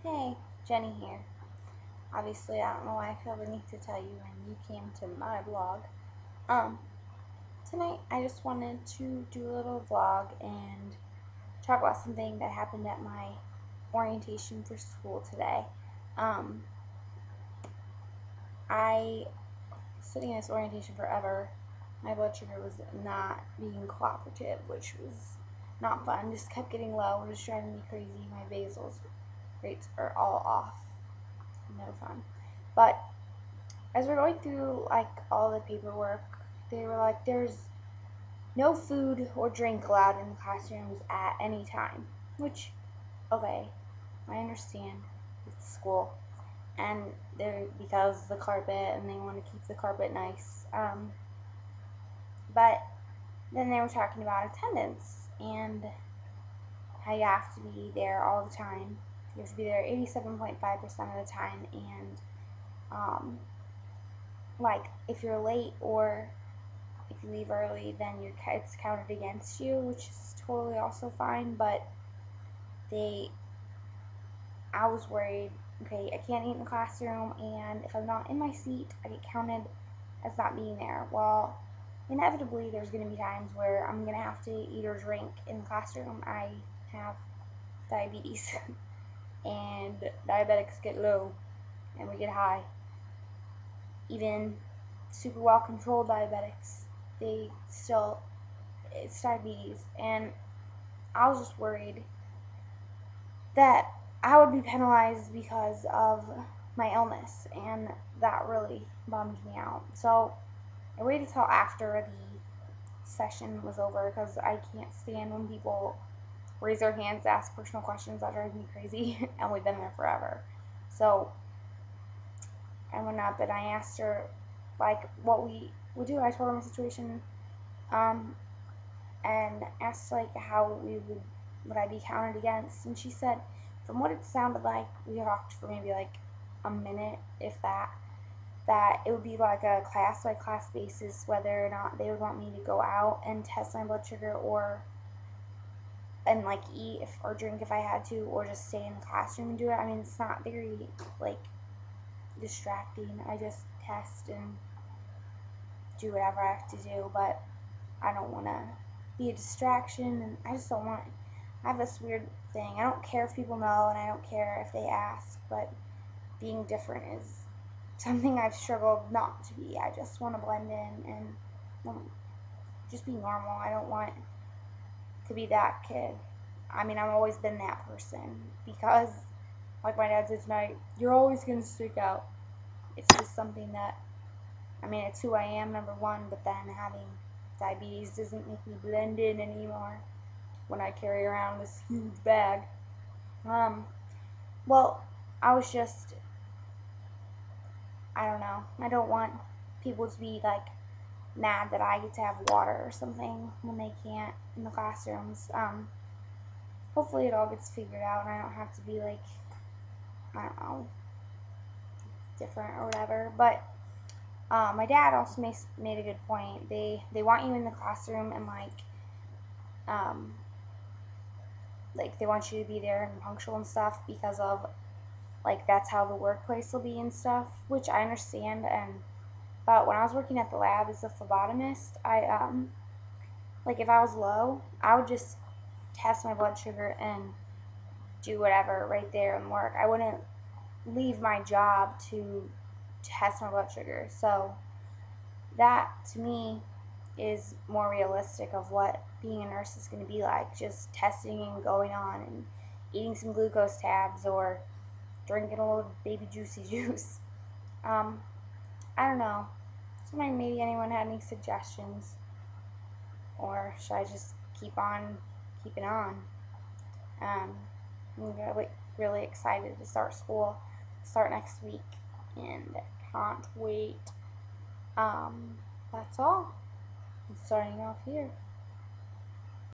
Hey, Jenny here. Obviously, I don't know why I feel the need to tell you when you came to my vlog. Um, Tonight I just wanted to do a little vlog and talk about something that happened at my orientation for school today. Um, I was sitting in this orientation forever. My blood sugar was not being cooperative, which was not fun. Just kept getting low. It was driving me crazy. My basals rates are all off. No fun. But as we're going through like all the paperwork, they were like, there's no food or drink allowed in the classrooms at any time. Which, okay, I understand. It's school, and they're because the carpet, and they want to keep the carpet nice. But then they were talking about attendance and how you have to be there all the time. You have to be there 87.5% of the time, and um, like if you're late or if you leave early, then it's counted against you, which is totally also fine. But they, I was worried. Okay, I can't eat in the classroom, and if I'm not in my seat, I get counted as not being there. Well, inevitably, there's going to be times where I'm going to have to eat or drink in the classroom. I have diabetes, and diabetics get low, and we get high. Even super well controlled diabetics, they still, it's diabetes, and I was just worried that I would be penalized because of my illness, and that really bummed me out. So I waited till after the session was over because I can't stand when people raise their hands, ask personal questions. That drives me crazy, and we've been there forever. So I went up and I asked her like what we would do. I told her my situation, um, and asked like how we would I be counted against, and she said from what it sounded like, we talked for maybe like a minute, if that, that it would be like a class by class basis whether or not they would want me to go out and test my blood sugar or and like eat if, or drink if I had to, or just stay in the classroom and do it. I mean, it's not very like distracting. I just test and do whatever I have to do, but I don't want to be a distraction, and I just don't want. I have this weird thing. I don't care if people know, and I don't care if they ask, but being different is something I've struggled not to be. I just want to blend in and just be normal. I don't want to be that kid. I mean, I've always been that person because, like my dad said tonight, you're always going to stick out. It's just something that, I mean, it's who I am, number one, but then having diabetes doesn't make me blend in anymore when I carry around this huge bag. Um, well, I was just, I don't know. I don't want people to be like mad that I get to have water or something when they can't in the classrooms. Hopefully it all gets figured out and I don't have to be like, I don't know, different or whatever. But my dad also made a good point. They want you in the classroom and um, like they want you to be there and punctual and stuff because of like that's how the workplace will be and stuff, which I understand. And but when I was working at the lab as a phlebotomist, I like if I was low, I would just test my blood sugar and do whatever right there and work. I wouldn't leave my job to test my blood sugar. So that to me is more realistic of what being a nurse is going to be like, just testing and going on and eating some glucose tabs or drinking a little baby juicy juice. um, I don't know. So maybe anyone had any suggestions, or should I just keep on keeping on? um, I'm really excited to start school, start next week, and can't wait. um, that's all. I'm starting off here.